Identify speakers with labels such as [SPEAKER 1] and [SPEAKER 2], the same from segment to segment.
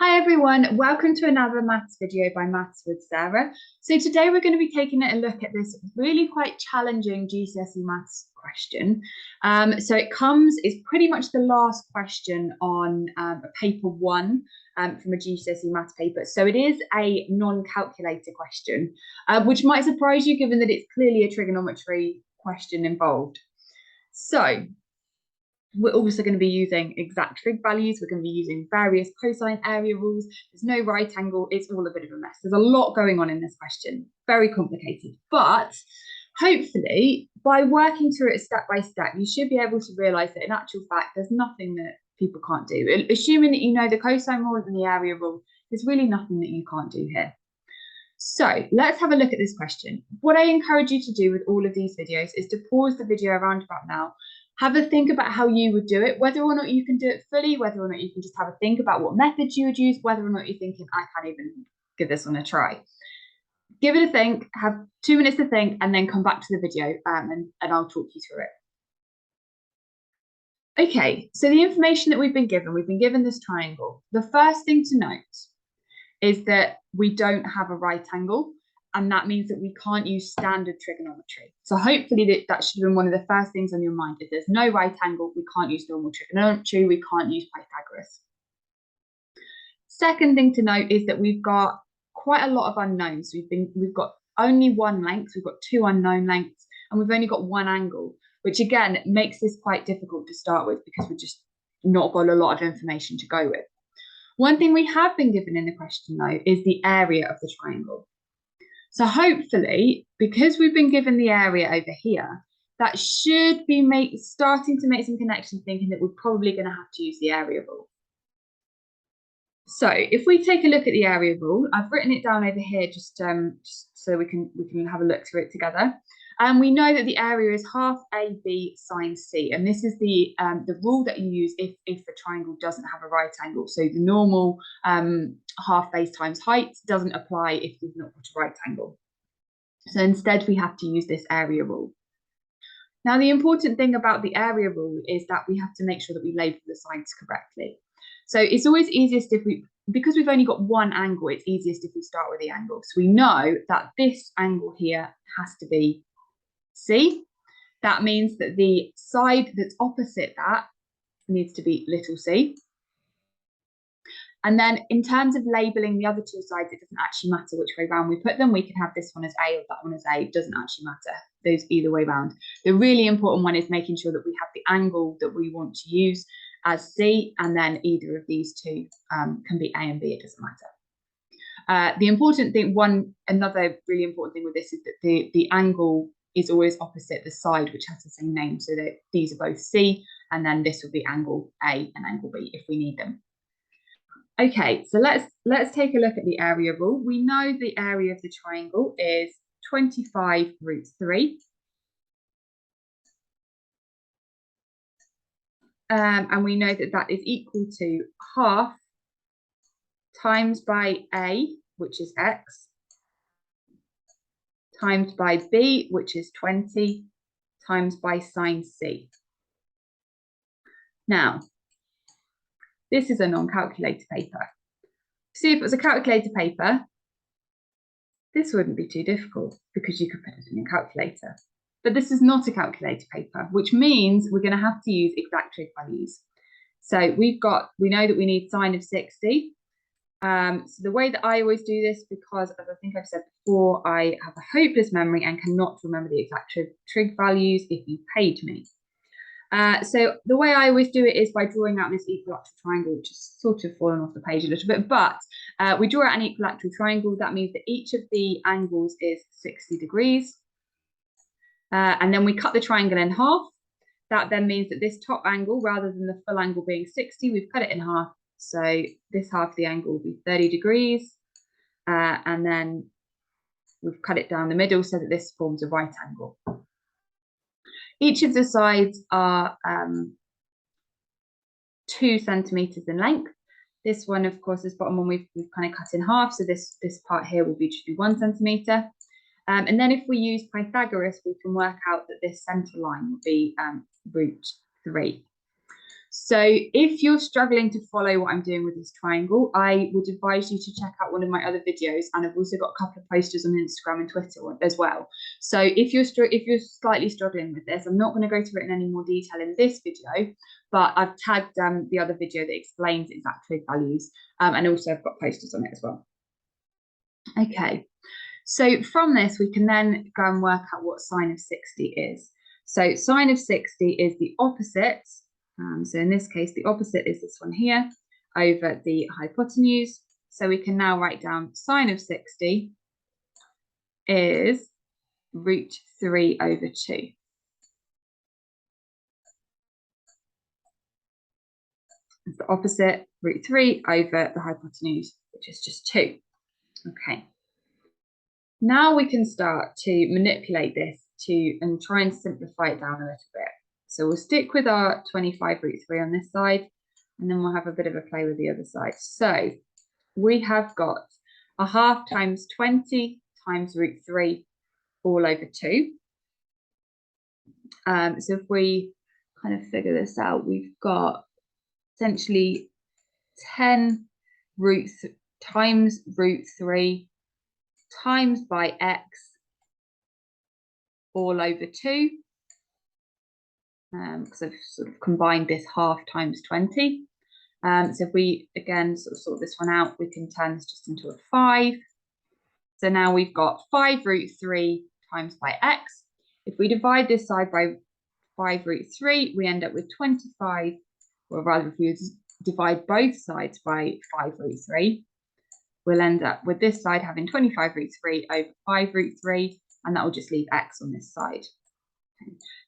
[SPEAKER 1] Hi everyone, welcome to another maths video by Maths with Sarah. So today we're going to be taking a look at this really quite challenging GCSE Maths question. It's pretty much the last question on paper one from a GCSE Maths paper. So it is a non-calculator question, which might surprise you given that it's clearly a trigonometry question involved. So we're also going to be using exact trig values. We're going to be using various cosine area rules. There's no right angle. It's all a bit of a mess. There's a lot going on in this question. Very complicated. But hopefully, by working through it step by step, you should be able to realise that in actual fact, there's nothing that people can't do. Assuming that you know the cosine rule and the area rule, there's really nothing that you can't do here. So let's have a look at this question. What I encourage you to do with all of these videos is to pause the video around about now, have a think about how you would do it, whether or not you can do it fully, whether or not you can just have a think about what methods you would use, whether or not you're thinking, I can't even give this one a try. Give it a think, have 2 minutes to think, and then come back to the video and I'll talk you through it. Okay, so the information that we've been given this triangle. The first thing to note is that we don't have a right angle, and that means that we can't use standard trigonometry. So hopefully that should have been one of the first things on your mind. If there's no right angle, we can't use normal trigonometry, we can't use Pythagoras. Second thing to note is that we've got quite a lot of unknowns. We've got only one length, we've got 2 unknown lengths, and we've only got one angle, which again makes this quite difficult to start with because we've just not got a lot of information to go with. One thing we have been given in the question, though, is the area of the triangle. So hopefully, because we've been given the area over here, that should be starting to make some connections, thinking that we're probably going to have to use the area rule. So if we take a look at the area rule, I've written it down over here just so we can have a look through it together. And we know that the area is half AB sine C, and this is the rule that you use if the triangle doesn't have a right angle. So the normal half base times height doesn't apply if we've not got a right angle. So instead, we have to use this area rule. Now, the important thing about the area rule is that we have to make sure that we label the sides correctly. So it's always easiest because we've only got one angle, it's easiest if we start with the angle. So we know that this angle here has to be C. That means that the side that's opposite that needs to be little c. And then in terms of labeling the other 2 sides, it doesn't actually matter which way round we put them. We can have this one as A or that one as A. It doesn't actually matter. Those either way round. The really important one is making sure that we have the angle that we want to use as C, and then either of these 2 can be A and B. It doesn't matter. The important thing, another really important thing with this is that the angle is always opposite the side which has the same name, so that these are both C, and then this will be angle A and angle B if we need them. Okay, so let's take a look at the area rule. We know the area of the triangle is 25 root 3. And we know that that is equal to half times by A, which is X, times by B, which is 20, times by sine C. Now, this is a non-calculator paper. See, if it was a calculator paper, this wouldn't be too difficult because you could put it in your calculator. But this is not a calculator paper, which means we're going to have to use exact trig values. So we know that we need sine of 60. So the way that I always do this, because as I think I've said before, I have a hopeless memory and cannot remember the exact trig values if you paid me. So the way I always do it is by drawing out this equilateral triangle, which has sort of fallen off the page a little bit, but we draw out an equilateral triangle. That means that each of the angles is 60 degrees. And then we cut the triangle in half. That then means that this top angle, rather than the full angle being 60, we've cut it in half. So this half of the angle will be 30 degrees. And then we've cut it down the middle so that this forms a right angle. Each of the sides are 2 centimeters in length. This one, of course, this bottom one we've kind of cut in half. So this part here will just be 1 centimeter. And then if we use Pythagoras, we can work out that this center line will be root 3. So if you're struggling to follow what I'm doing with this triangle, I would advise you to check out one of my other videos, and I've also got a couple of posters on Instagram and Twitter as well. So if you're slightly struggling with this, I'm not going to go through it in any more detail in this video, but I've tagged the other video that explains exact trig values, and also I've got posters on it as well. Okay, so from this we can then go and work out what sine of 60 is. So sine of 60 is the opposite. So in this case, the opposite is this one here over the hypotenuse. So we can now write down sine of 60 is root 3 over 2. It's the opposite, root 3 over the hypotenuse, which is just 2. Okay. Now we can start to manipulate this and try and simplify it down a little bit. So we'll stick with our 25 root 3 on this side, and then we'll have a bit of a play with the other side. So we have got a half times 20 times root 3 all over 2. So if we kind of figure this out, we've got essentially 10 times root 3 times by x all over 2. Because I've sort of combined this half times 20. So if we, again, sort this one out, we can turn this just into a 5. So now we've got 5 root 3 times by x. If we divide this side by 5 root 3, we end up with 25, or rather if we divide both sides by 5 root 3, we'll end up with this side having 25 root 3 over 5 root 3, and that will just leave x on this side.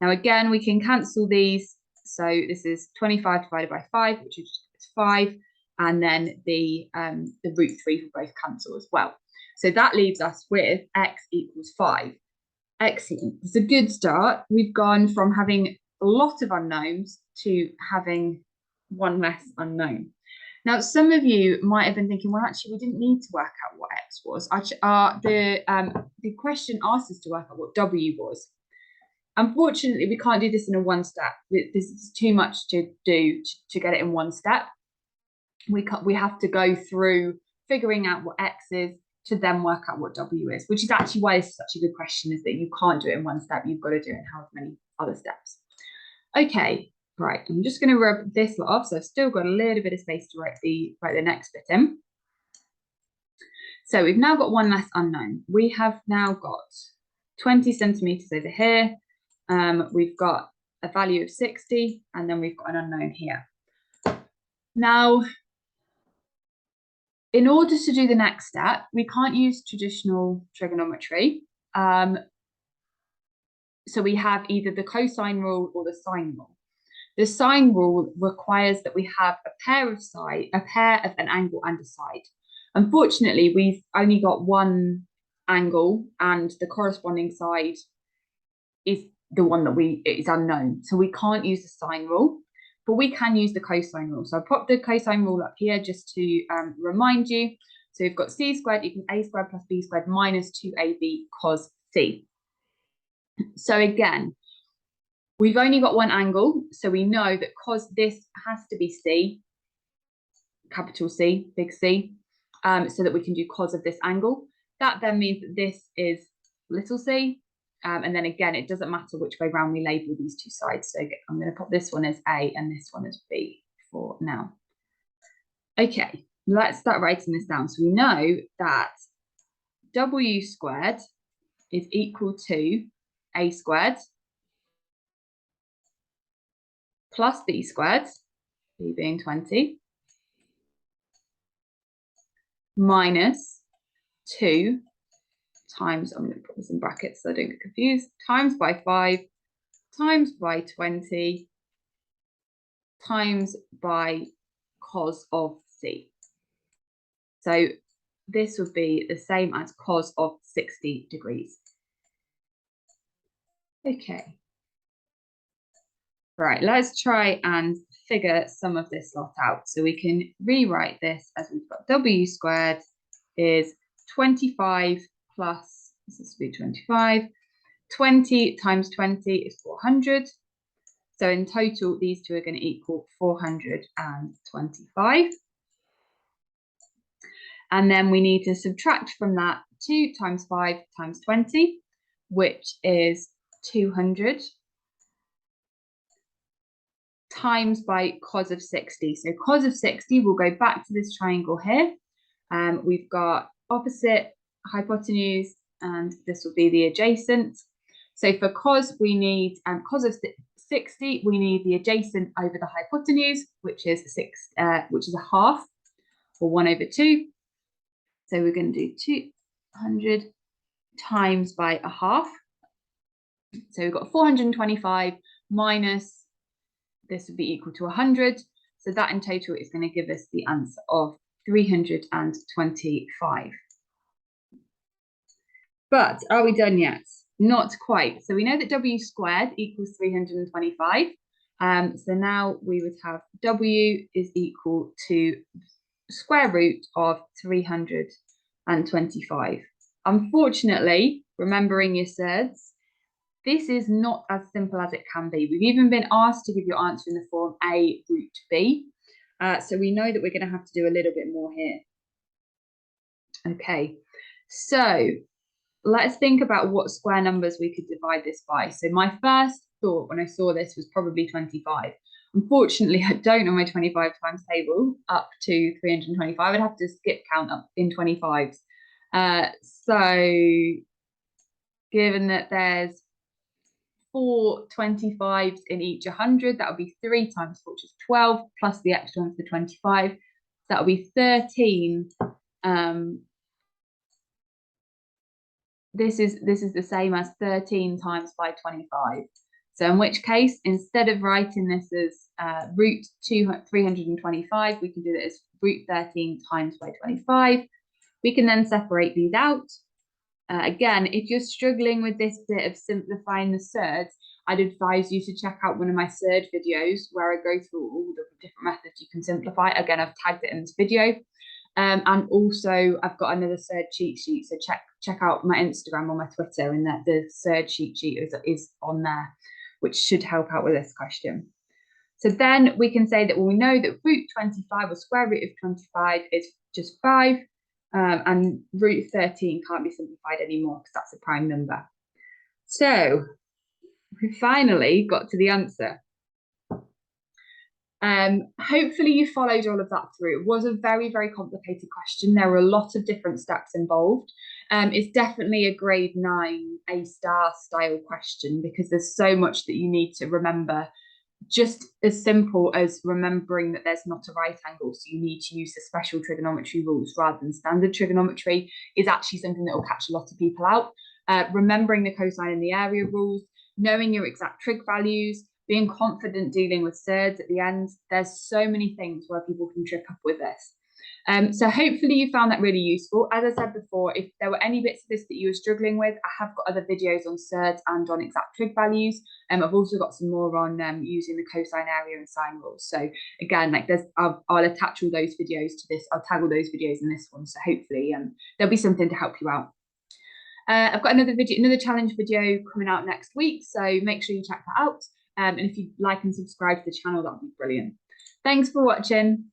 [SPEAKER 1] Now again, we can cancel these. So this is 25 divided by 5, which is 5, and then the root 3 will both cancel as well. So that leaves us with x equals 5. Excellent. It's a good start. We've gone from having a lot of unknowns to having one less unknown. Now, some of you might have been thinking, well, actually, we didn't need to work out what x was. The question asked us to work out what w was. Unfortunately, we can't do this in a one step. This is too much to do to get it in one step. We have to go through figuring out what x is to then work out what w is, which is actually why this is such a good question, is that you can't do it in one step. You've got to do it in however many other steps. Okay, right. I'm just going to rub this lot off. So I've still got a little bit of space to write the next bit in. So we've now got one less unknown. We have now got 20 centimeters over here. We've got a value of 60, and then we've got an unknown here. Now, in order to do the next step, we can't use traditional trigonometry. So we have either the cosine rule or the sine rule. The sine rule requires that we have a pair of an angle and a side. Unfortunately, we've only got one angle, and the corresponding side is the one that is unknown. So we can't use the sine rule, but we can use the cosine rule. So I'll pop the cosine rule up here just to remind you. So we've got c squared equals a squared plus b squared minus 2ab cos c. So again, we've only got one angle, so we know that cos this has to be c, capital C, big C, so that we can do cos of this angle. That then means that this is little c, and then again, it doesn't matter which way round we label these two sides. So I'm going to put this one as A and this one as B for now. Okay, let's start writing this down. So we know that w squared is equal to a squared plus b squared, b being 20, minus 2 times, I'm going to put this in brackets so I don't get confused, times by 5 times by 20 times by cos of c. So this would be the same as cos of 60 degrees. Okay. Right, let's try and figure some of this lot out. So we can rewrite this as we've got w squared is 25 plus, this is to be 25, 20 times 20 is 400. So in total, these two are going to equal 425. And then we need to subtract from that 2 times 5 times 20, which is 200 times by cos of 60. So cos of 60, we'll go back to this triangle here. We've got opposite, hypotenuse, and this will be the adjacent. So for cos, we need cos of 60, we need the adjacent over the hypotenuse, which is a half, or 1/2. So we're going to do 200 times by a half. So we've got 425 minus, this would be equal to 100. So that in total is going to give us the answer of 325. But are we done yet? Not quite. So we know that w squared equals 325. So now we would have w is equal to square root of 325. Unfortunately, remembering your surds, this is not as simple as it can be. We've even been asked to give your answer in the form a root b. So we know that we're going to have to do a little bit more here. Okay, so let's think about what square numbers we could divide this by. So my first thought when I saw this was probably 25. Unfortunately, I don't know my 25 times table up to 325. I'd have to skip count up in 25s. So given that there's 4 25s in each 100, that would be 3 times 4, which is 12, plus the extra one for the 25. So that would be 13. This is the same as 13 times by 25. So in which case, instead of writing this as root 325, we can do it as root 13 times by 25. We can then separate these out. Again, if you're struggling with this bit of simplifying the surds, I'd advise you to check out one of my surd videos where I go through all the different methods you can simplify. Again, I've tagged it in this video. And also I've got another surd cheat sheet. So check out my Instagram or my Twitter, and that the surd cheat sheet is on there, which should help out with this question. So then we can say that, well, we know that root 25 or square root of 25 is just 5. And root 13 can't be simplified anymore because that's a prime number. So we finally got to the answer. Hopefully you followed all of that through. It was a very, very complicated question. There were a lot of different steps involved. It's definitely a grade 9 A star style question because there's so much that you need to remember. Just as simple as remembering that there's not a right angle, so you need to use the special trigonometry rules rather than standard trigonometry is actually something that will catch a lot of people out. Remembering the cosine and the area rules, knowing your exact trig values, being confident dealing with surds at the end. There's so many things where people can trip up with this. So hopefully you found that really useful. As I said before, if there were any bits of this that you were struggling with, I have got other videos on surds and on exact trig values. I've also got some more on using the cosine, area and sine rules. So again, like I'll attach all those videos to this. I'll tag all those videos in this one. So hopefully there'll be something to help you out. I've got another challenge video coming out next week. So make sure you check that out. And if you'd like and subscribe to the channel, that would be brilliant. Thanks for watching.